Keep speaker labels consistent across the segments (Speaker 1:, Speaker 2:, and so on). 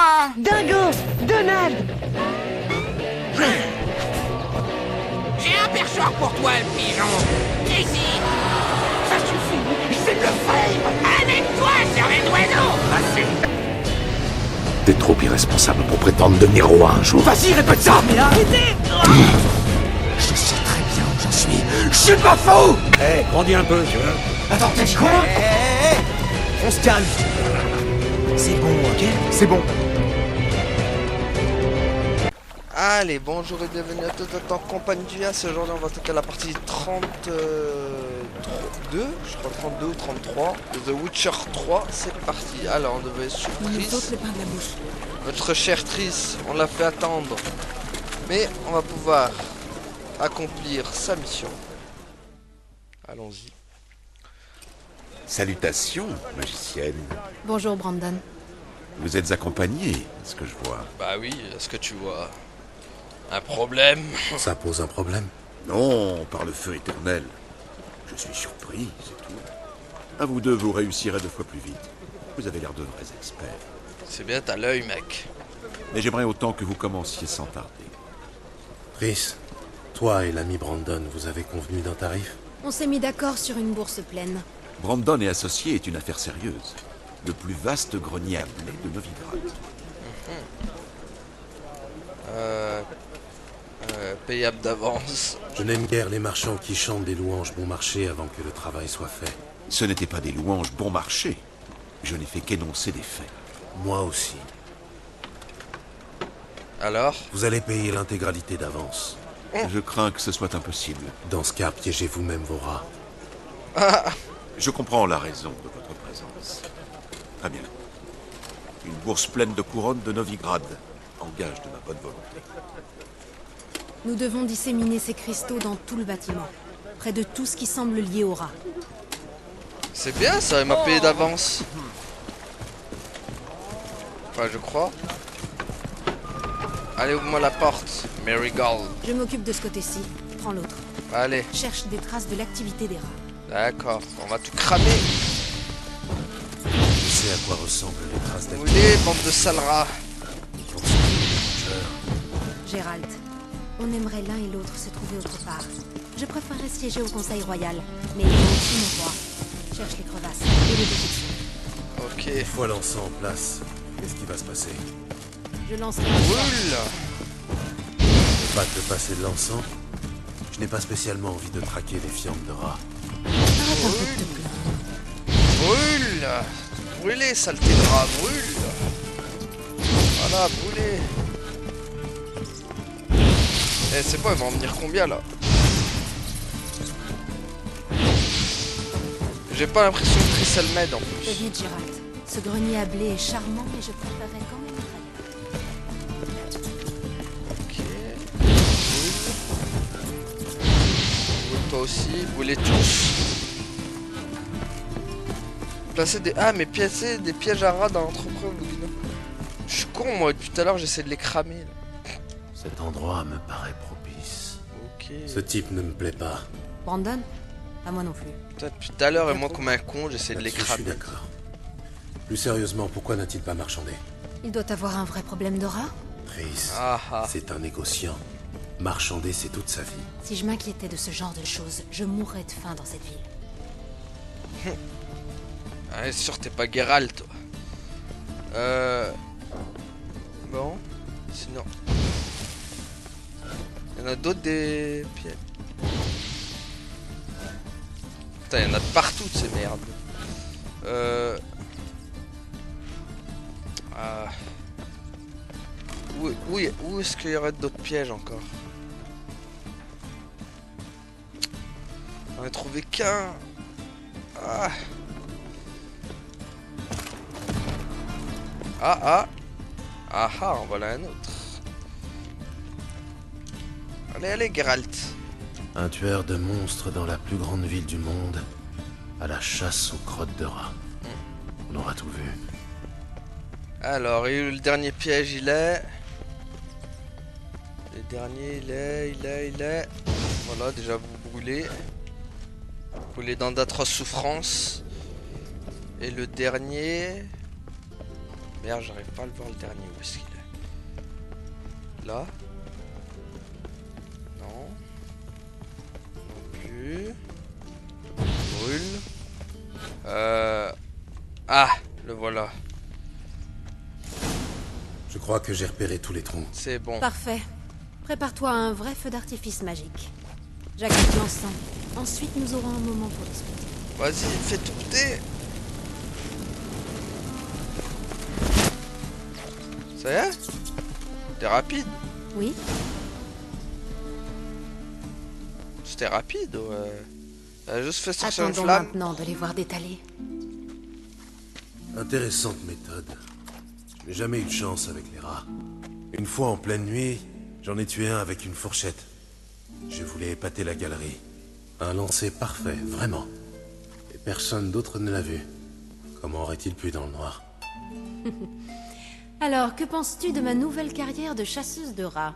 Speaker 1: pas.
Speaker 2: Dingo! Donald!
Speaker 1: J'ai un perchoir pour toi, le pigeon. Ici. Ça suffit. C'est le frame. Avec toi, cervelle d'oiseau. Assez.
Speaker 3: T'es trop irresponsable pour prétendre devenir roi un jour.
Speaker 1: Vas-y, répète ça.
Speaker 2: Mais arrêtez!
Speaker 1: Je sais très bien où j'en suis. Je suis pas fou.
Speaker 3: Hé, grandis un peu, tu vois.
Speaker 1: Attends, t'as dit quoi?
Speaker 2: On se calme. C'est bon, ok?
Speaker 4: C'est bon.
Speaker 5: Allez, bonjour et bienvenue à tous en compagnie du Yas. Aujourd'hui, on va attaquer la partie 32, je crois 32 ou 33 de The Witcher 3. C'est parti. Alors, on devait suivre Triss. Notre chère Triss, on l'a fait attendre. Mais on va pouvoir accomplir sa mission. Allons-y.
Speaker 3: Salutations, magicienne.
Speaker 6: Bonjour Brandon.
Speaker 3: Vous êtes accompagnée, ce que je vois.
Speaker 5: Bah oui, est-ce que tu vois un problème?
Speaker 3: Ça pose un problème? Non, par le feu éternel. Je suis surpris, c'est tout. À vous deux, vous réussirez 2 fois plus vite. Vous avez l'air de vrais experts.
Speaker 5: C'est bien, t'as l'œil, mec.
Speaker 3: Mais j'aimerais autant que vous commenciez sans tarder.
Speaker 7: Chris, toi et l'ami Brandon, vous avez convenu d'un tarif?
Speaker 6: On s'est mis d'accord sur une bourse pleine.
Speaker 3: Brandon et associés est une affaire sérieuse. Le plus vaste grenier à blé de Novigrad.
Speaker 5: Payable d'avance.
Speaker 7: Je n'aime guère les marchands qui chantent des louanges bon marché avant que le travail soit fait.
Speaker 3: Ce n'était pas des louanges bon marché. Je n'ai fait qu'énoncer des faits.
Speaker 7: Moi aussi.
Speaker 5: Alors?
Speaker 7: Vous allez payer l'intégralité d'avance.
Speaker 3: Je crains que ce soit impossible.
Speaker 7: Dans ce cas, piégez vous-même vos rats.
Speaker 3: Je comprends la raison de votre présence. Très bien. Une bourse pleine de couronnes de Novigrad. En gage de ma bonne volonté.
Speaker 6: Nous devons disséminer ces cristaux dans tout le bâtiment, près de tout ce qui semble lié au rat.
Speaker 5: C'est bien ça, elle m'a payé d'avance. Enfin, je crois. Allez, ouvre-moi la porte, Marigold.
Speaker 6: Je m'occupe de ce côté-ci. Prends l'autre.
Speaker 5: Allez,
Speaker 6: Cherche des traces de l'activité des rats.
Speaker 5: d'accord, on va tout cramer.
Speaker 7: Tu sais à quoi ressemblent les traces
Speaker 5: Vous
Speaker 7: d'activité.
Speaker 5: voulez, bande de sales rats.
Speaker 6: Gérald, on aimerait l'un et l'autre se trouver autre part. Je préférerais siéger au Conseil Royal, mais il y a aussi mon roi. Cherche les crevasses et les détections.
Speaker 5: Ok.
Speaker 7: Une fois l'encens en place, qu'est-ce qui va se passer?
Speaker 6: Je lancerai un sort.
Speaker 5: Roule.
Speaker 7: Pas te passer de l'encens? Je n'ai pas spécialement envie de traquer des fientes de rats.
Speaker 6: Arrête un peu de te plaindre.
Speaker 5: Brûle. Brûlez, saleté de rat, brûle. Voilà, brûlez. Eh, c'est bon, elle va en venir combien là? J'ai pas l'impression que Triss elle m'aide en plus.
Speaker 6: Fais vite, Gérald. Ce grenier à blé est charmant, mais je préférerais quand même être ailleurs.
Speaker 5: Ok. Brûle toi aussi, brûlez tous. Placer des. Ah, mais placer des pièges à rats dans l'entreprise. Je suis con, moi, depuis tout à l'heure j'essaie de les cramer là.
Speaker 7: Cet endroit me paraît propice.
Speaker 5: Ok.
Speaker 7: Ce type ne me plaît pas.
Speaker 6: Brandon? À moi non plus.
Speaker 5: Putain, depuis tout à l'heure, et moi comme un con, j'essaie de les
Speaker 7: Là-dessus, je suis
Speaker 5: cramer.
Speaker 7: d'accord. Plus sérieusement, pourquoi n'a-t-il pas marchandé?
Speaker 6: Il doit avoir un vrai problème de rat?
Speaker 7: Chris,
Speaker 5: Ah ah.
Speaker 7: c'est un négociant. Marchander, c'est toute sa vie.
Speaker 6: Si je m'inquiétais de ce genre de choses, je mourrais de faim dans cette ville.
Speaker 5: Ah, c'est sûr, t'es pas Geralt, toi. Bon. Sinon. Il y en a d'autres des pièges. Putain, il y en a de partout de ces merdes. Ah. Où est-ce qu'il y aurait d'autres pièges encore? J'en ai trouvé qu'un. Ah. Ah. En voilà un autre. Allez, Geralt.
Speaker 7: Un tueur de monstres dans la plus grande ville du monde, à la chasse aux crottes de rats. On aura tout vu.
Speaker 5: Alors, et le dernier piège, il est... Le dernier, il est... Voilà, déjà vous brûlez. Vous brûlez dans d'atroces souffrances. Et le dernier... Merde, j'arrive pas à le voir le dernier. Où est-ce qu'il est? Là? Non. Non plus. Brûle. Ah, le voilà.
Speaker 7: Je crois que j'ai repéré tous les troncs.
Speaker 5: C'est bon.
Speaker 6: Parfait. Prépare-toi à un vrai feu d'artifice magique. J'active l'encens. Ensuite, nous aurons un moment pour discuter.
Speaker 5: Vas-y, fais tourner. Ça y est? T'es rapide?
Speaker 6: Oui?
Speaker 5: C'était rapide, ouais. Elle a juste fait sortir une
Speaker 6: Attendons
Speaker 5: flamme.
Speaker 6: maintenant de les voir détaler.
Speaker 7: Intéressante méthode. Je n'ai jamais eu de chance avec les rats. Une fois en pleine nuit, j'en ai tué un avec une fourchette. Je voulais épater la galerie. Un lancer parfait, vraiment. Et personne d'autre ne l'a vu. Comment aurait-il pu dans le noir?
Speaker 6: Alors, que penses-tu de ma nouvelle carrière de chasseuse de rats?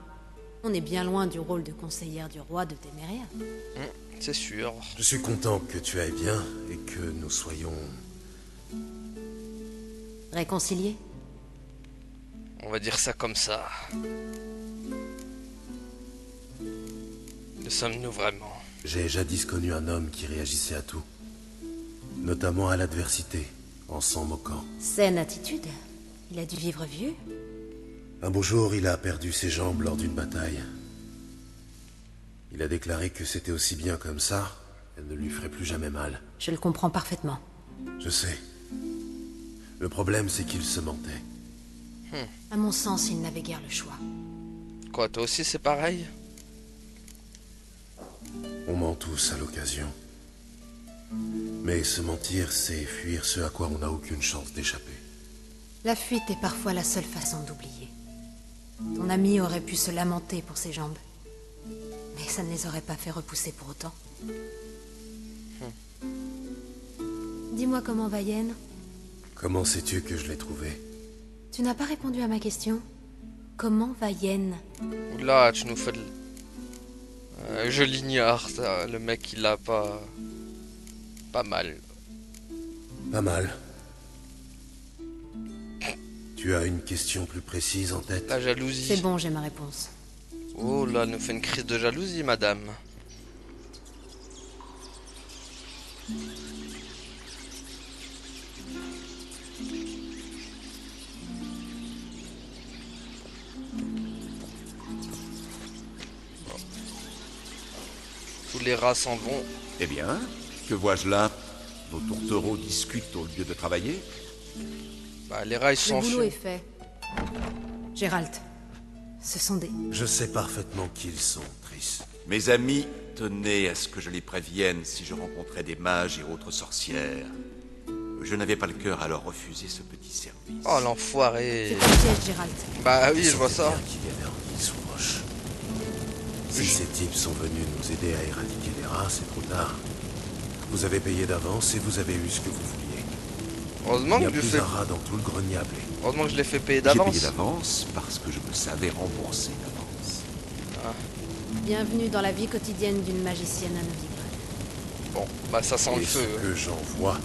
Speaker 6: On est bien loin du rôle de conseillère du roi de Téméria.
Speaker 5: C'est sûr.
Speaker 7: Je suis content que tu ailles bien et que nous soyons...
Speaker 6: Réconciliés?
Speaker 5: On va dire ça comme ça. Le sommes-nous vraiment?
Speaker 7: J'ai jadis connu un homme qui réagissait à tout. Notamment à l'adversité, en s'en moquant.
Speaker 6: Saine attitude. Il a dû vivre vieux.
Speaker 7: Un beau jour, il a perdu ses jambes lors d'une bataille. Il a déclaré que c'était aussi bien comme ça, elle ne lui ferait plus jamais mal.
Speaker 6: Je le comprends parfaitement.
Speaker 7: Je sais. Le problème, c'est qu'il se mentait.
Speaker 6: À mon sens, il n'avait guère le choix.
Speaker 5: Quoi, toi aussi c'est pareil?
Speaker 7: On ment tous à l'occasion. Mais se mentir, c'est fuir ce à quoi on n'a aucune chance d'échapper.
Speaker 6: La fuite est parfois la seule façon d'oublier. Ton ami aurait pu se lamenter pour ses jambes. Mais ça ne les aurait pas fait repousser pour autant. Dis-moi comment va Yen?
Speaker 7: Comment sais-tu que je l'ai trouvé?
Speaker 6: Tu n'as pas répondu à ma question. Comment va Yen?
Speaker 5: Oula, tu nous fais de... je l'ignore, ça. Le mec il a pas... Pas mal.
Speaker 7: Pas mal. Tu as une question plus précise en tête?
Speaker 5: La jalousie.
Speaker 6: C'est bon, j'ai ma réponse.
Speaker 5: Oh là, elle nous fait une crise de jalousie, madame. Tous les rats s'en vont.
Speaker 3: Eh bien, que vois-je là? Nos tourtereaux discutent au lieu de travailler?
Speaker 5: Bah, les rats ils
Speaker 6: Le boulot est
Speaker 5: s'enfuient.
Speaker 6: fait. Gérald, ce sont des...
Speaker 7: Je sais parfaitement qui ils sont, Triss.
Speaker 3: Mes amis tenaient à ce que je les prévienne si je rencontrais des mages et autres sorcières. Je n'avais pas le cœur à leur refuser ce petit service.
Speaker 5: Oh l'enfoiré.
Speaker 6: C'est un piège, Gérald.
Speaker 5: Bah oui,
Speaker 7: Ils
Speaker 5: je vois
Speaker 7: sentaient
Speaker 5: ça.
Speaker 7: bien qu'il y avait anguille sous roche. Si ces types sont venus nous aider à éradiquer les rats, c'est trop tard. Vous avez payé d'avance et vous avez eu ce que vous vouliez.
Speaker 5: Heureusement
Speaker 7: Il y
Speaker 5: que
Speaker 7: a
Speaker 5: je lui
Speaker 7: plus
Speaker 5: fais...
Speaker 7: un rat dans tout le grenier à blé.
Speaker 5: Heureusement que je l'ai fait payer
Speaker 3: J'ai payé
Speaker 5: d'avance.
Speaker 3: d'avance parce que je me savais remboursé d'avance.
Speaker 6: Bienvenue dans la vie quotidienne d'une magicienne à Novigrad.
Speaker 5: Bon, bah ça sent le
Speaker 7: Et ce
Speaker 5: feu.
Speaker 7: que j'en vois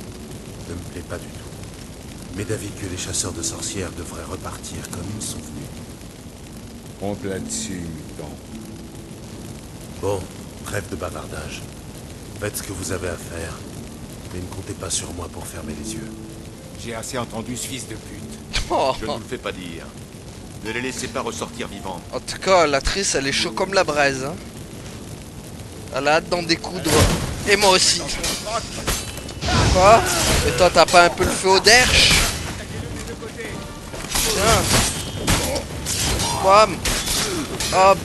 Speaker 7: ne me plaît pas du tout. Mais d'avis que les chasseurs de sorcières devraient repartir comme ils sont venus.
Speaker 4: Compte là-dessus, mutant.
Speaker 7: Bon, trêve de bavardage. Faites ce que vous avez à faire, mais ne comptez pas sur moi pour fermer les yeux.
Speaker 4: J'ai assez entendu ce fils de pute.
Speaker 5: Oh.
Speaker 3: Je ne vous le fais pas dire. Ne les laissez pas ressortir vivants.
Speaker 5: En tout cas, la trice, elle est chaud comme la braise. Hein. Elle a hâte d'en découdre. Et moi aussi. Quoi? Et toi, t'as pas un peu le feu au derche? Tiens. Bam. Hop.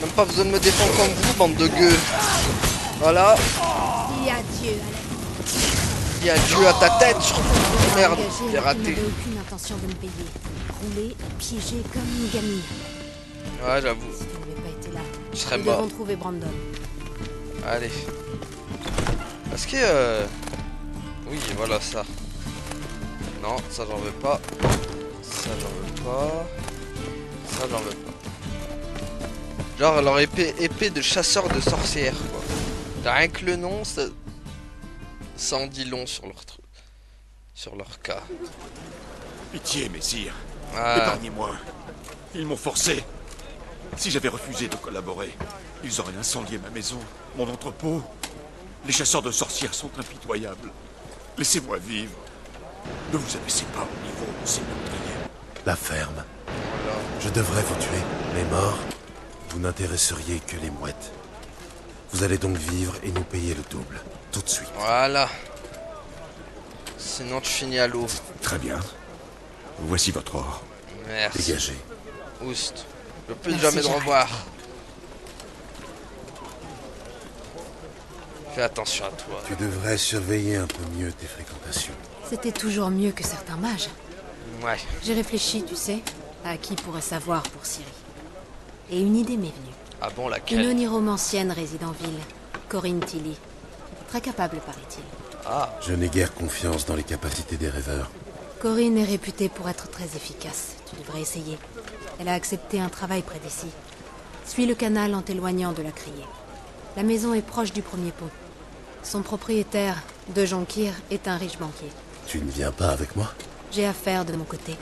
Speaker 5: Même pas besoin de me défendre comme vous, bande de gueux. Voilà.
Speaker 6: Dis adieu,
Speaker 5: Il y a Dieu à ta tête, surtout. Merde,
Speaker 6: engagé,
Speaker 5: j'ai
Speaker 6: mais qui
Speaker 5: raté.
Speaker 6: n'avait aucune intention de me payer. Roulé et piégé comme une gamine.
Speaker 5: Ouais, j'avoue.
Speaker 6: Si tu n'avais pas été là,
Speaker 5: Je serais
Speaker 6: nous
Speaker 5: mort.
Speaker 6: devons trouver Brandon.
Speaker 5: Allez. Est-ce que... Oui, voilà ça. Non, ça j'en veux pas. Ça j'en veux pas. Ça j'en veux pas. Genre leur épée de chasseur de sorcières, quoi. Rien que le nom, ça en dit long sur leur truc. sur leur cas.
Speaker 3: Pitié, messire.
Speaker 5: Ah,
Speaker 3: Épargnez-moi. Ils m'ont forcé. Si j'avais refusé de collaborer, ils auraient incendié ma maison, mon entrepôt. Les chasseurs de sorcières sont impitoyables. Laissez-moi vivre. Ne vous abaissez pas au niveau de ces meurtriers.
Speaker 7: La ferme.
Speaker 5: voilà.
Speaker 7: Je devrais vous tuer. Les morts, vous n'intéresseriez que les mouettes. Vous allez donc vivre et nous payer le double. Tout de suite.
Speaker 5: Voilà. Sinon tu finis à l'eau.
Speaker 3: Très bien. Voici votre or.
Speaker 5: Merci.
Speaker 7: Dégagez.
Speaker 5: Oust. Je peux
Speaker 6: Merci,
Speaker 5: jamais te
Speaker 6: j'arrête.
Speaker 5: revoir. Fais attention à toi.
Speaker 7: Tu devrais surveiller un peu mieux tes fréquentations.
Speaker 6: C'était toujours mieux que certains mages.
Speaker 5: Ouais.
Speaker 6: J'ai réfléchi, tu sais, à qui pourrait savoir pour Ciri. Et une idée m'est venue.
Speaker 5: Ah bon,
Speaker 6: Une
Speaker 5: laquelle?
Speaker 6: oniromancienne réside en ville, Corinne Tilly. Très capable, paraît-il.
Speaker 5: Ah,
Speaker 7: Je n'ai guère confiance dans les capacités des rêveurs.
Speaker 6: Corinne est réputée pour être très efficace. Tu devrais essayer. Elle a accepté un travail près d'ici. Suis le canal en t'éloignant de la criée. La maison est proche du premier pont. Son propriétaire, De Jonkir, est un riche banquier.
Speaker 7: Tu ne viens pas avec moi?
Speaker 6: J'ai affaire de mon côté.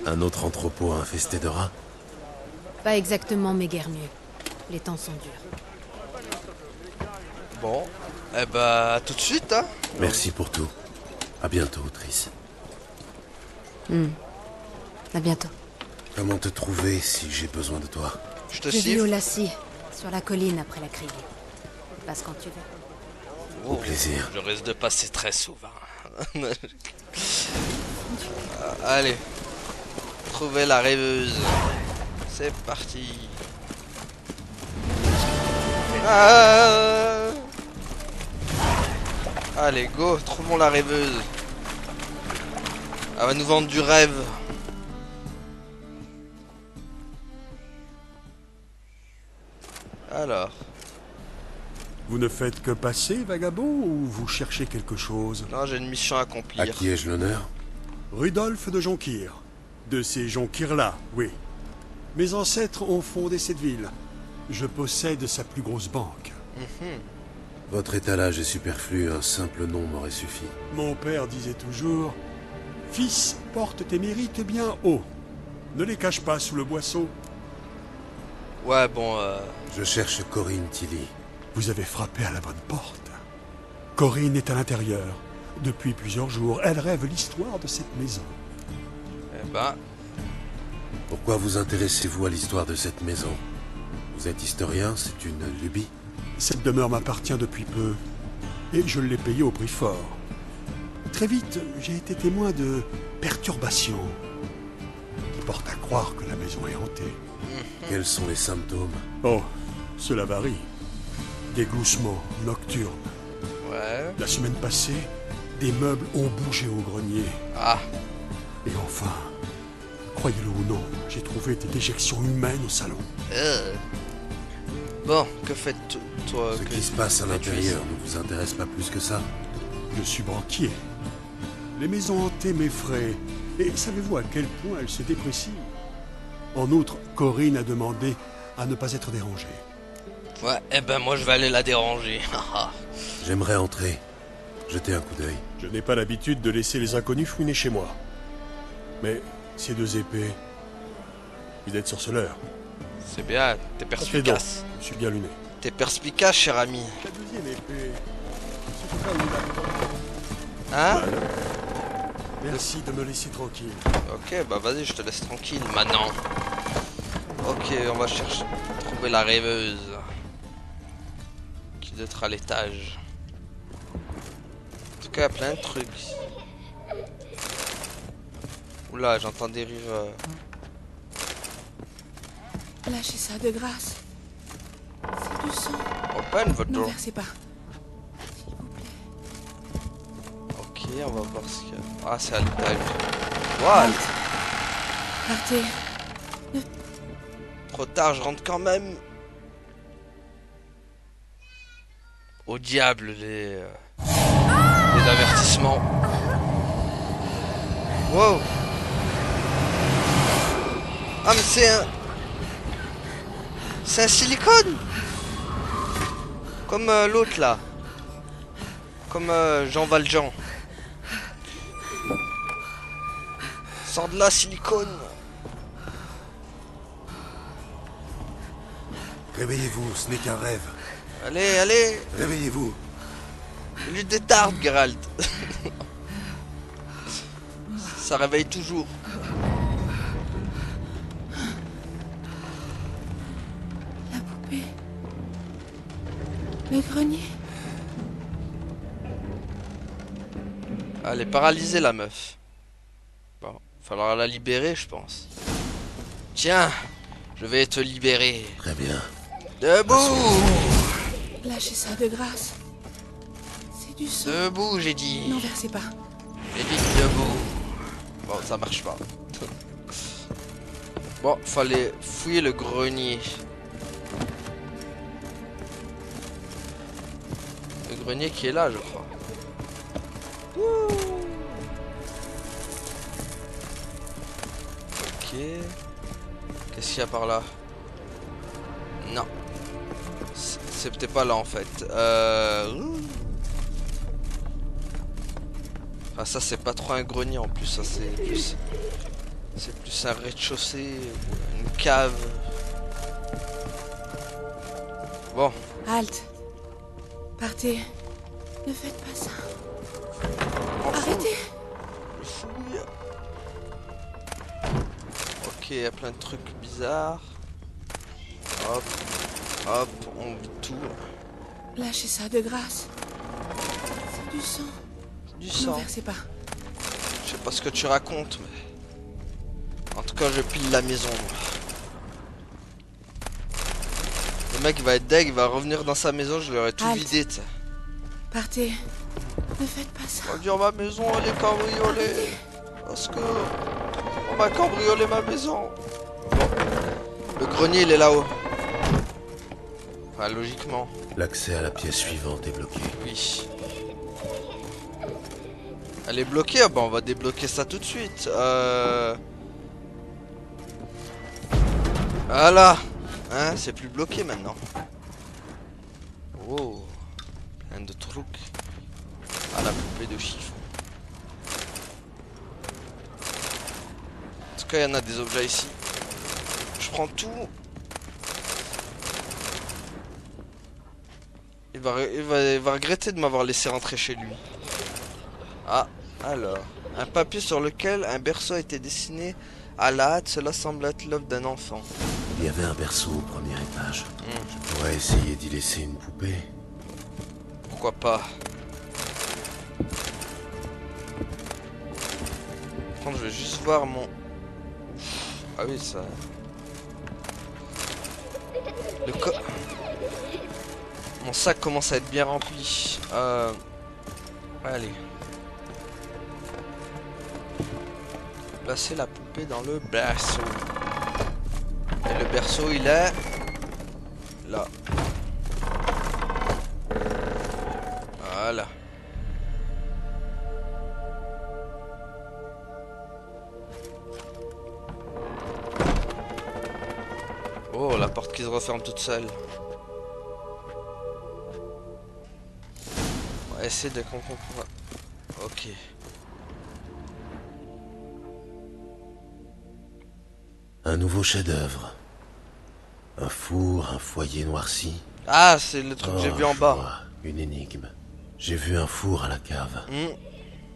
Speaker 7: Un autre entrepôt infesté de rats?
Speaker 6: Pas exactement, mais guère mieux. Les temps sont durs.
Speaker 5: bon. Eh bah, à tout de suite, hein.
Speaker 7: Merci pour tout. À bientôt, Triss.
Speaker 6: À bientôt.
Speaker 7: Comment te trouver si j'ai besoin de toi?
Speaker 5: Je te
Speaker 6: Je vis au
Speaker 5: siffle.
Speaker 6: Lassie, sur la colline après la criée. Passe quand tu veux.
Speaker 7: Au plaisir.
Speaker 5: Je risque de passer très souvent. Allez. Trouver la rêveuse. C'est parti. Ah. Allez, go, trouvons la rêveuse. Elle va nous vendre du rêve. Alors,
Speaker 8: Vous ne faites que passer, vagabond, ou vous cherchez quelque chose?
Speaker 5: non, j'ai une mission à
Speaker 7: À
Speaker 5: accomplir.
Speaker 7: qui ai-je l'honneur?
Speaker 8: Rudolf de Jonkir. De ces Jonkir-là, oui. Mes ancêtres ont fondé cette ville. Je possède sa plus grosse banque.
Speaker 7: Votre étalage est superflu, un simple nom m'aurait suffi.
Speaker 8: Mon père disait toujours... Fils, porte tes mérites bien haut. Ne les cache pas sous le boisseau.
Speaker 5: Ouais, bon,
Speaker 7: Je cherche Corinne Tilly.
Speaker 8: Vous avez frappé à la bonne porte. Corinne est à l'intérieur. Depuis plusieurs jours, elle rêve l'histoire de cette maison.
Speaker 5: eh ben,
Speaker 7: Pourquoi vous intéressez-vous à l'histoire de cette maison? Vous êtes historien, c'est une lubie?
Speaker 8: Cette demeure m'appartient depuis peu, et je l'ai payée au prix fort. Très vite, j'ai été témoin de perturbations qui portent à croire que la maison est hantée.
Speaker 7: Quels sont les symptômes?
Speaker 8: Oh, cela varie. Des gloussements nocturnes.
Speaker 5: ouais.
Speaker 8: La semaine passée, des meubles ont bougé au grenier.
Speaker 5: Ah,
Speaker 8: Et enfin, croyez-le ou non, j'ai trouvé des déjections humaines au salon.
Speaker 5: bon, que faites-toi
Speaker 7: Ce qui se passe à
Speaker 5: que tu
Speaker 7: l'intérieur ne vous intéresse pas plus que ça?
Speaker 8: Je suis banquier. Les maisons hantées m'effraient. Et savez-vous à quel point elles se déprécient? En outre, Corinne a demandé à ne pas être dérangée.
Speaker 5: Ouais, eh ben moi je vais aller la déranger.
Speaker 7: J'aimerais entrer, jeter un coup d'œil.
Speaker 8: Je n'ai pas l'habitude de laisser les inconnus fouiner chez moi. Mais ces deux épées... Vous êtes sorceleur.
Speaker 5: C'est bien, t'es
Speaker 8: Ça fait donc.
Speaker 5: perspicace.
Speaker 8: Je suis bien luné.
Speaker 5: T'es perspicace, cher ami.
Speaker 8: La deuxième épée... c'était pas une lame.
Speaker 5: Hein?
Speaker 8: Merci de me laisser tranquille.
Speaker 5: Ok, bah vas-y, je te laisse tranquille maintenant. Ok, on va chercher... trouver la rêveuse. Qui doit être à l'étage. En tout cas, il y a plein de trucs. Oula, j'entends des rires...
Speaker 9: Lâchez ça de grâce. C'est du sang.
Speaker 5: Open votre
Speaker 9: Ne
Speaker 5: door.
Speaker 9: versez pas.
Speaker 5: Ok, on va voir ce qu'il y a. Ah, c'est à l'étage. What?
Speaker 9: Partez.
Speaker 5: Trop tard, je rentre quand même. Au diable, les avertissements. Wow. Ah, mais c'est un... C'est un silicone. Comme l'autre, là. Comme Jean Valjean. Sors de là, silicone.
Speaker 7: Réveillez-vous, ce n'est qu'un rêve.
Speaker 5: Allez, allez.
Speaker 7: Réveillez-vous.
Speaker 5: Lui détarde, Geralt. Ça réveille toujours.
Speaker 9: La poupée. Le grenier.
Speaker 5: Elle est paralysée, la meuf. Bon, falloir la libérer, je pense. Tiens, je vais te libérer.
Speaker 7: Très bien.
Speaker 5: Debout.
Speaker 9: Lâchez ça de grâce. C'est du sang.
Speaker 5: Debout, j'ai dit.
Speaker 9: Non, versez pas.
Speaker 5: J'ai dit debout. Bon, ça marche pas. Bon, fallait fouiller le grenier. Le grenier qui est là, je crois. Ok. Qu'est-ce qu'il y a par là? Non. C'est peut-être pas là en fait. Ah, ça c'est pas trop un grenier en plus, ça c'est plus... C'est plus un rez-de-chaussée, une cave. Bon.
Speaker 9: Halte. Partez. Ne faites pas ça. Arrêtez.
Speaker 5: Je fouille. Ok, il y a plein de trucs bizarres. Hop. Hop, on vit tout.
Speaker 9: Lâchez ça de grâce. C'est du sang.
Speaker 5: Du
Speaker 9: Non,
Speaker 5: sang.
Speaker 9: versez pas.
Speaker 5: Je sais pas ce que tu racontes, mais... En tout cas, je pile la maison. Le mec il va être deg, il va revenir dans sa maison, je l'aurais tout
Speaker 9: Halte.
Speaker 5: vidé, tu sais.
Speaker 9: Partez. Ne faites pas ça.
Speaker 5: On va dire ma maison, elle est cambriolée. Parce que... On m'a cambriolé ma maison. Bon. Le grenier, il est là-haut. Enfin, logiquement.
Speaker 7: L'accès à la pièce suivante est bloqué.
Speaker 5: Oui. Elle est bloquée, ah bah on va débloquer ça tout de suite. Voilà. Hein, c'est plus bloqué maintenant. Oh. Plein de trucs. Ah, la poupée de chiffon. En tout cas, il y en a des objets ici. Je prends tout. Il va regretter de m'avoir laissé rentrer chez lui. Ah, alors. Un papier sur lequel un berceau a été dessiné à la hâte. Cela semble être l'œuvre d'un enfant.
Speaker 7: Il y avait un berceau au premier étage. Je pourrais essayer d'y laisser une poupée.
Speaker 5: Pourquoi pas? Par contre, je vais juste voir mon... Ah oui, ça... Mon sac commence à être bien rempli. Allez. Placer la poupée dans le berceau. Et le berceau, il est... là. Voilà. Oh, la porte qui se referme toute seule. On va essayer de comprendre. Ok.
Speaker 7: Un nouveau chef-d'œuvre. Un four, un foyer noirci.
Speaker 5: Ah, c'est le truc que j'ai vu en bas.
Speaker 7: Vois, une énigme. J'ai vu un four à la cave.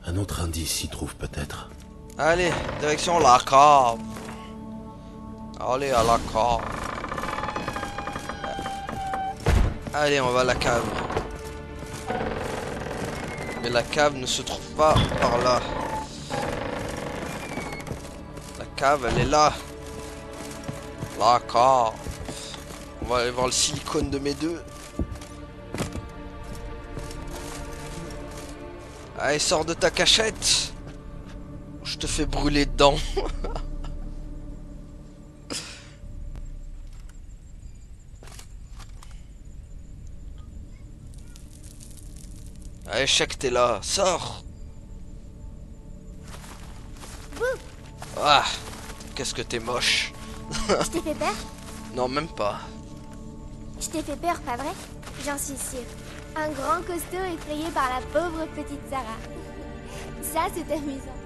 Speaker 7: Un autre indice s'y trouve peut-être.
Speaker 5: Allez, direction la cave. Allez à la cave. Allez, on va à la cave. Mais la cave ne se trouve pas par là. La cave, elle est là. La cave. On va aller voir le silicone de mes deux. Allez, sors de ta cachette. Je te fais brûler dedans. Allez, Shaq, t'es là. Sors. Ah, qu'est-ce que t'es moche.
Speaker 10: Je t'ai fait peur?
Speaker 5: Non, même pas.
Speaker 10: Je t'ai fait peur, pas vrai? J'en suis sûre. Un grand costaud effrayé par la pauvre petite Sarah. Ça, c'est amusant.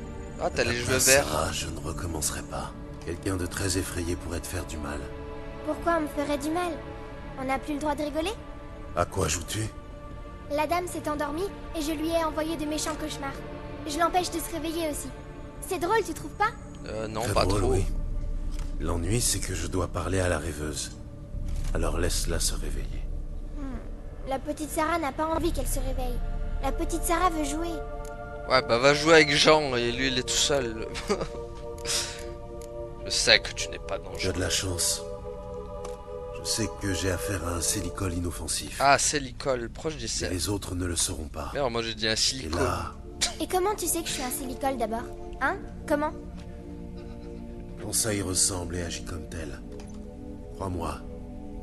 Speaker 5: Ah, t'as les cheveux
Speaker 7: place,
Speaker 5: verts.
Speaker 7: Sarah, je ne recommencerai pas. Quelqu'un de très effrayé pourrait te faire du mal.
Speaker 10: Pourquoi on me ferait du mal? On n'a plus le droit de rigoler?
Speaker 7: À quoi joues-tu?
Speaker 10: La dame s'est endormie et je lui ai envoyé de méchants cauchemars. Je l'empêche de se réveiller aussi. C'est drôle, tu trouves pas?
Speaker 5: Non,
Speaker 7: Très
Speaker 5: pas
Speaker 7: drôle,
Speaker 5: trop.
Speaker 7: oui. L'ennui, c'est que je dois parler à la rêveuse. Alors laisse-la se réveiller.
Speaker 10: La petite Sarah n'a pas envie qu'elle se réveille. La petite Sarah veut jouer.
Speaker 5: Ouais, bah va jouer avec Jean et lui il est tout seul. Je sais que tu n'es pas
Speaker 7: Tu as
Speaker 5: dangereux.
Speaker 7: de la chance. Je sais que j'ai affaire à un sélicole inoffensif.
Speaker 5: Ah, c'est l'école, proche des
Speaker 7: Et
Speaker 5: cerfs.
Speaker 7: les autres ne le sauront pas.
Speaker 5: Merde, moi j'ai dit un
Speaker 7: Et
Speaker 5: silicone.
Speaker 7: là,
Speaker 10: Et comment tu sais que je suis un silicole d'abord? Hein? Comment?
Speaker 7: ton ça y ressemble et agit comme tel. Crois-moi,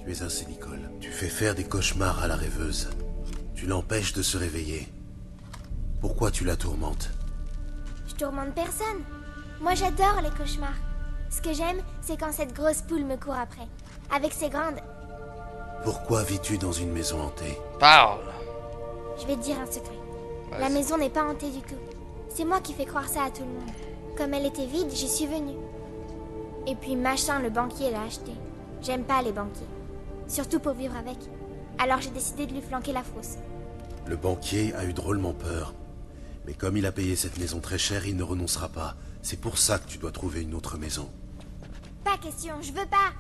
Speaker 7: tu es un sélicole. Tu fais faire des cauchemars à la rêveuse. Tu l'empêches de se réveiller. Pourquoi tu la tourmentes?
Speaker 10: Je tourmente personne. Moi j'adore les cauchemars. Ce que j'aime, c'est quand cette grosse poule me court après. Avec ses grandes...
Speaker 7: Pourquoi vis-tu dans une maison hantée?
Speaker 5: Parle.
Speaker 10: Je vais te dire un secret. La
Speaker 5: Vas-y.
Speaker 10: maison n'est pas hantée du tout. C'est moi qui fais croire ça à tout le monde. Comme elle était vide, j'y suis venue. Et puis machin, le banquier l'a acheté. J'aime pas les banquiers. Surtout pour vivre avec. Alors j'ai décidé de lui flanquer la fosse.
Speaker 7: Le banquier a eu drôlement peur. Mais comme il a payé cette maison très cher, il ne renoncera pas. C'est pour ça que tu dois trouver une autre maison.
Speaker 10: Pas question, je veux pas.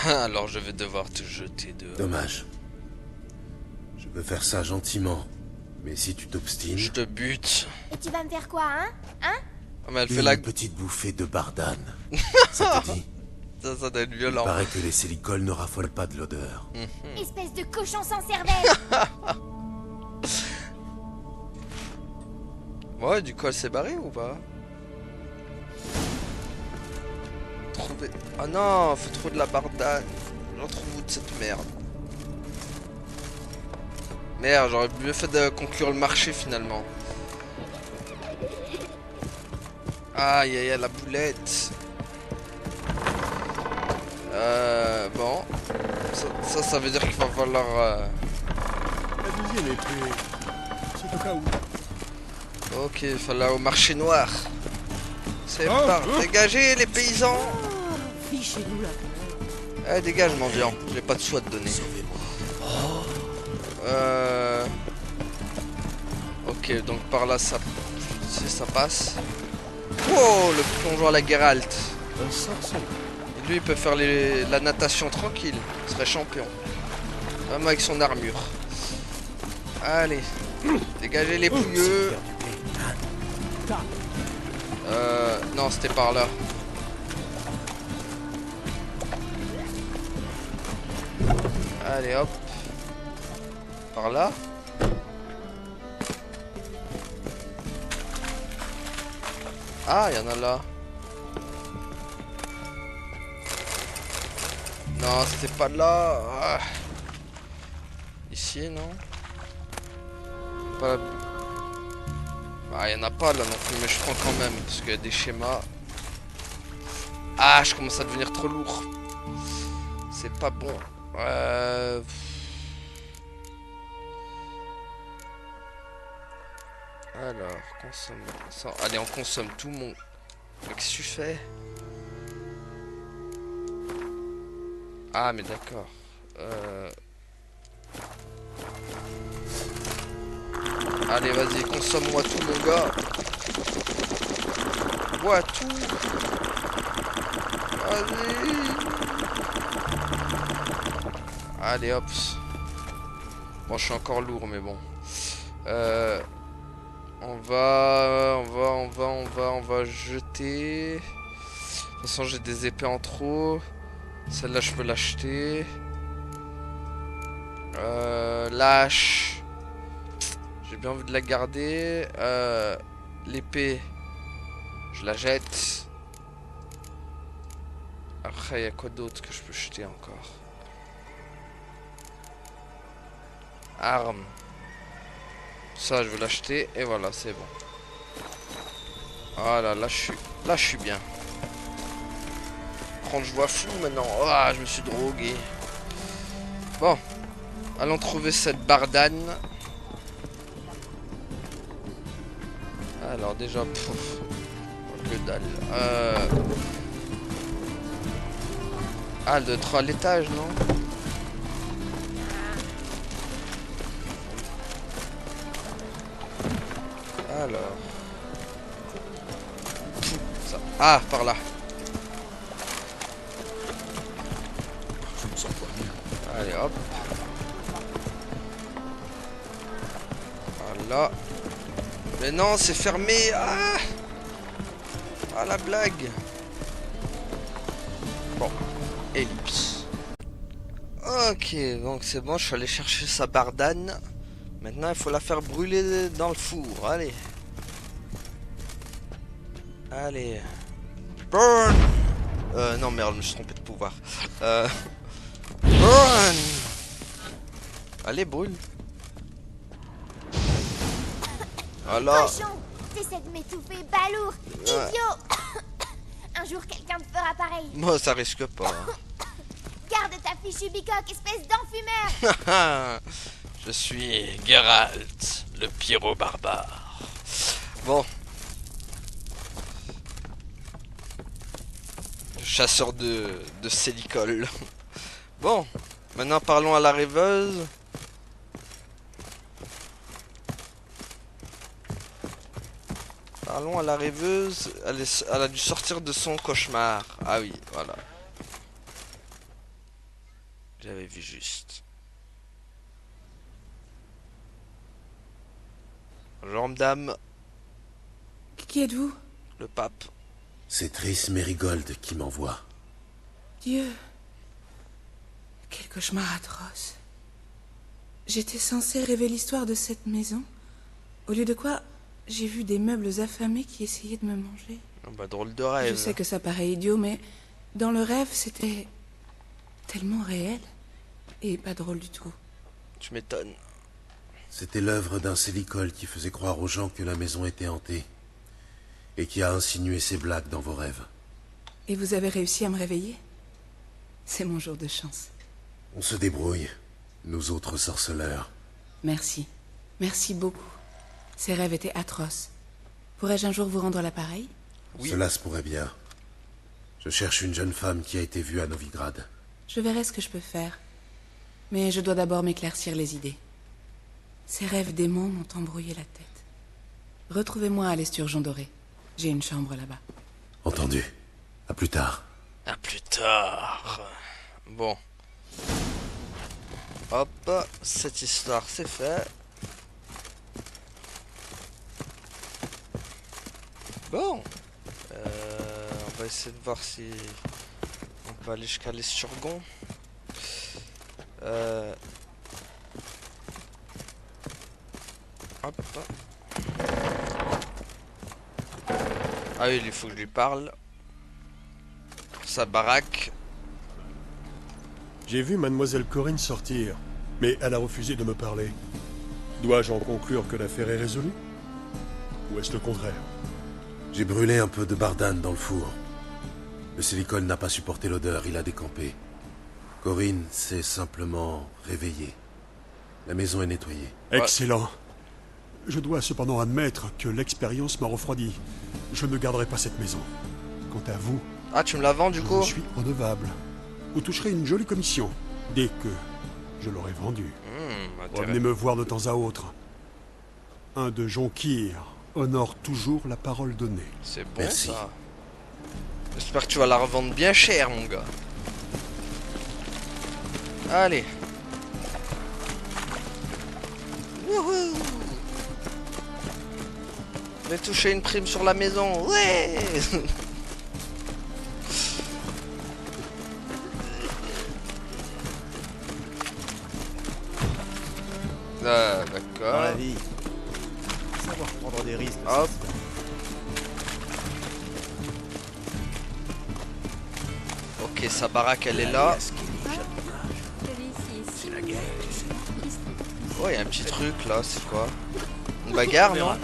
Speaker 5: Alors je vais devoir te jeter dehors.
Speaker 7: Dommage. Je peux faire ça gentiment. Mais si tu t'obstines,
Speaker 5: Je te bute.
Speaker 10: Et tu vas me faire quoi, hein? Hein?
Speaker 5: Ah, mais elle fait
Speaker 7: une
Speaker 5: la...
Speaker 7: petite bouffée de bardane. Ça te dit?
Speaker 5: Ça doit être
Speaker 7: Il
Speaker 5: violent.
Speaker 7: paraît que les sélicoles ne raffolent pas de l'odeur.
Speaker 10: Espèce de cochon sans cervelle.
Speaker 5: Ouais, du coup elle s'est barrée ou pas? Trouver... Ah non, faut trop de la bardane. J'en trouve où de cette merde? Merde, j'aurais mieux fait de conclure le marché finalement. Aïe aïe aïe, la boulette. Bon. Ça veut dire qu'il va falloir...
Speaker 8: La deuxième épée, c'est au cas où.
Speaker 5: Ok, il fallait aller au marché noir. C'est pas... Dégagez les paysans.
Speaker 9: Fichez-nous là.
Speaker 5: Eh, dégage mendiant, j'ai pas de sous à te donner. Ok, donc par là ça... ça passe. Wow, le plongeon à la Geralt.
Speaker 8: Un sorcier.
Speaker 5: Et lui il peut faire la natation tranquille. Il serait champion. Même avec son armure. Allez. Dégagez les pouilleux. Non, c'était par là. Allez, hop. Par là. Ah, il y en a là. Non, c'était pas là. Ah. Ici, non? Pas là. Ah, il y en a pas là non plus, mais je prends quand même, parce qu'il y a des schémas. Ah, je commence à devenir trop lourd. C'est pas bon. Alors, consomme. Allez, on consomme tout mon... Qu'est-ce que tu fais? Ah, mais d'accord. Allez, vas-y, consomme-moi tout, mon gars. Bois tout. Vas-y. Allez, hop. Bon, je suis encore lourd, mais bon. On va jeter. De toute façon, j'ai des épées en trop. Celle-là, je peux l'acheter. Lâche. J'ai bien envie de la garder. L'épée, je la jette. Après, il y a quoi d'autre que je peux jeter encore? Arme. Ça, je vais l'acheter. Et voilà, c'est bon. Voilà, là, je suis bien. Quand je vois flou maintenant. Ah, je me suis drogué. Bon. Allons trouver cette bardane. Alors déjà, que dalle. Ah, le 3 à l'étage, non? Alors. Ça. Ah, par là.
Speaker 3: Je me sens pas bien.
Speaker 5: Allez, hop. Voilà. Mais non, c'est fermé. Ah, ah, la blague. Bon, ellipse. Ok, donc c'est bon, je suis allé chercher sa bardane. Maintenant, il faut la faire brûler dans le four. Allez. Allez. Burn. Non, merde, je me suis trompé de pouvoir. Burn. Allez, brûle. Voilà.
Speaker 10: Cochon, t'essaies de m'étouffer, balourd, idiot. Un jour, quelqu'un te fera pareil.
Speaker 5: Moi, ça risque pas.
Speaker 10: Garde ta fichue bicoque, espèce d'enfumeur.
Speaker 5: Je suis Geralt, le pyro barbare. Bon. Chasseur de sélicole. Bon, maintenant parlons à la rêveuse. Parlons à la rêveuse. Elle a dû sortir de son cauchemar. Ah oui, voilà. J'avais vu juste. Bonjour madame.
Speaker 9: Qui êtes-vous?
Speaker 5: Le pape.
Speaker 7: C'est Triss Merigold qui m'envoie.
Speaker 9: Dieu. Quel cauchemar atroce. J'étais censée rêver l'histoire de cette maison. Au lieu de quoi, j'ai vu des meubles affamés qui essayaient de me manger.
Speaker 5: Oh bah drôle de rêve.
Speaker 9: Je sais que ça paraît idiot, mais dans le rêve, c'était tellement réel et pas drôle du tout.
Speaker 5: Tu m'étonnes.
Speaker 7: C'était l'œuvre d'un sélicole qui faisait croire aux gens que la maison était hantée et qui a insinué ses blagues dans vos rêves.
Speaker 9: Et vous avez réussi à me réveiller? C'est mon jour de chance.
Speaker 7: On se débrouille, nous autres sorceleurs.
Speaker 9: Merci. Merci beaucoup. Ces rêves étaient atroces. Pourrais-je un jour vous rendre l'appareil?
Speaker 5: Oui.
Speaker 7: Cela se pourrait bien. Je cherche une jeune femme qui a été vue à Novigrad.
Speaker 9: Je verrai ce que je peux faire. Mais je dois d'abord m'éclaircir les idées. Ces rêves démons m'ont embrouillé la tête. Retrouvez-moi à l'Esturgeon Doré. J'ai une chambre là-bas.
Speaker 7: Entendu. À plus tard.
Speaker 5: À plus tard. Bon. Hop, cette histoire c'est fait. Bon. On va essayer de voir si on peut aller jusqu'à l'Esturgon. Hop. Ah oui, il faut que je lui parle. Sa baraque.
Speaker 8: J'ai vu mademoiselle Corinne sortir, mais elle a refusé de me parler. Dois-je en conclure que l'affaire est résolue? Ou est-ce le contraire?
Speaker 7: J'ai brûlé un peu de bardane dans le four. Le silicone n'a pas supporté l'odeur, il a décampé. Corinne s'est simplement réveillée. La maison est nettoyée.
Speaker 8: Excellent. Je dois cependant admettre que l'expérience m'a refroidi. Je ne garderai pas cette maison. Quant à vous...
Speaker 5: Ah, tu me la vends du coup?
Speaker 8: Je suis redevable. Vous toucherez une jolie commission, dès que je l'aurai vendue. Revenez me voir de temps à autre. Un de Jonkir honore toujours la parole donnée.
Speaker 5: C'est bon.
Speaker 7: Merci.
Speaker 5: Ça. J'espère que tu vas la revendre bien cher, mon gars. Allez. Wouhou. Je vais toucher une prime sur la maison. Ouais. Ah, d'accord.
Speaker 2: Dans la vie, savoir prendre des risques.
Speaker 5: Hop. Ok, sa baraque elle est là. Oh, il y a un petit truc là, c'est quoi? Une bagarre, non?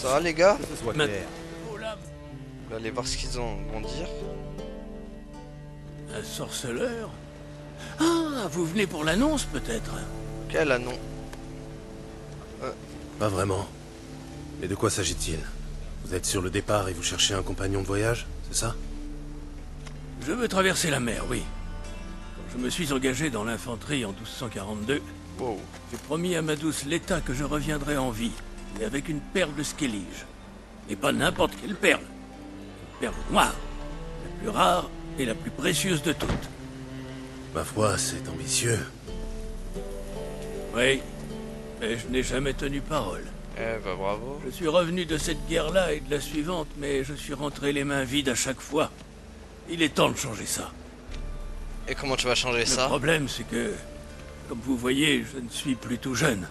Speaker 5: Ça va les gars?
Speaker 2: Que ce soit clair.
Speaker 5: On va aller voir ce qu'ils vont dire.
Speaker 11: Un sorceleur? Ah, vous venez pour l'annonce peut-être?
Speaker 5: Quel annonce?
Speaker 7: Pas vraiment. Et de quoi s'agit-il? Vous êtes sur le départ et vous cherchez un compagnon de voyage, c'est ça?
Speaker 11: Je veux traverser la mer, oui. Quand je me suis engagé dans l'infanterie en 1242,
Speaker 5: Wow.
Speaker 11: j'ai promis à ma douce Leta que je reviendrais en vie, et avec une perle de Skellige. Et pas n'importe quelle perle. Une perle noire, la plus rare et la plus précieuse de toutes.
Speaker 7: Ma foi, c'est ambitieux.
Speaker 11: Oui, mais je n'ai jamais tenu parole.
Speaker 5: Eh bah bravo.
Speaker 11: Je suis revenu de cette guerre-là et de la suivante, mais je suis rentré les mains vides à chaque fois. Il est temps de changer ça.
Speaker 5: Et comment tu vas changer ça?
Speaker 11: Le problème, c'est que, comme vous voyez, je ne suis plus tout jeune.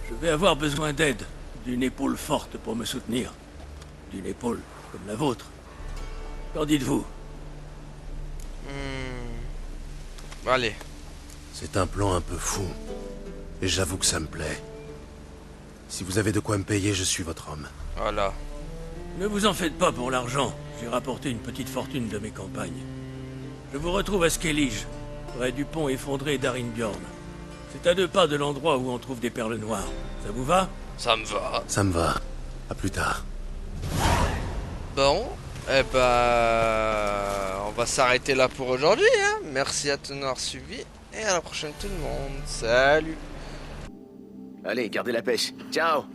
Speaker 11: Je vais avoir besoin d'aide, d'une épaule forte pour me soutenir. D'une épaule comme la vôtre. Qu'en dites-vous?
Speaker 5: Allez.
Speaker 7: C'est un plan un peu fou. Et j'avoue que ça me plaît. Si vous avez de quoi me payer, je suis votre homme.
Speaker 5: Voilà.
Speaker 11: Ne vous en faites pas pour l'argent. J'ai rapporté une petite fortune de mes campagnes. Je vous retrouve à Skellige, près du pont effondré d'Arinbjorn. C'est à 2 pas de l'endroit où on trouve des perles noires. Ça vous va?
Speaker 5: Ça me va.
Speaker 7: Ça me va. À plus tard.
Speaker 5: Bon. Eh bah... On va s'arrêter là pour aujourd'hui, hein. Merci à tous de nous avoir suivis. Et à la prochaine tout le monde. Salut.
Speaker 2: Allez, gardez la pêche. Ciao.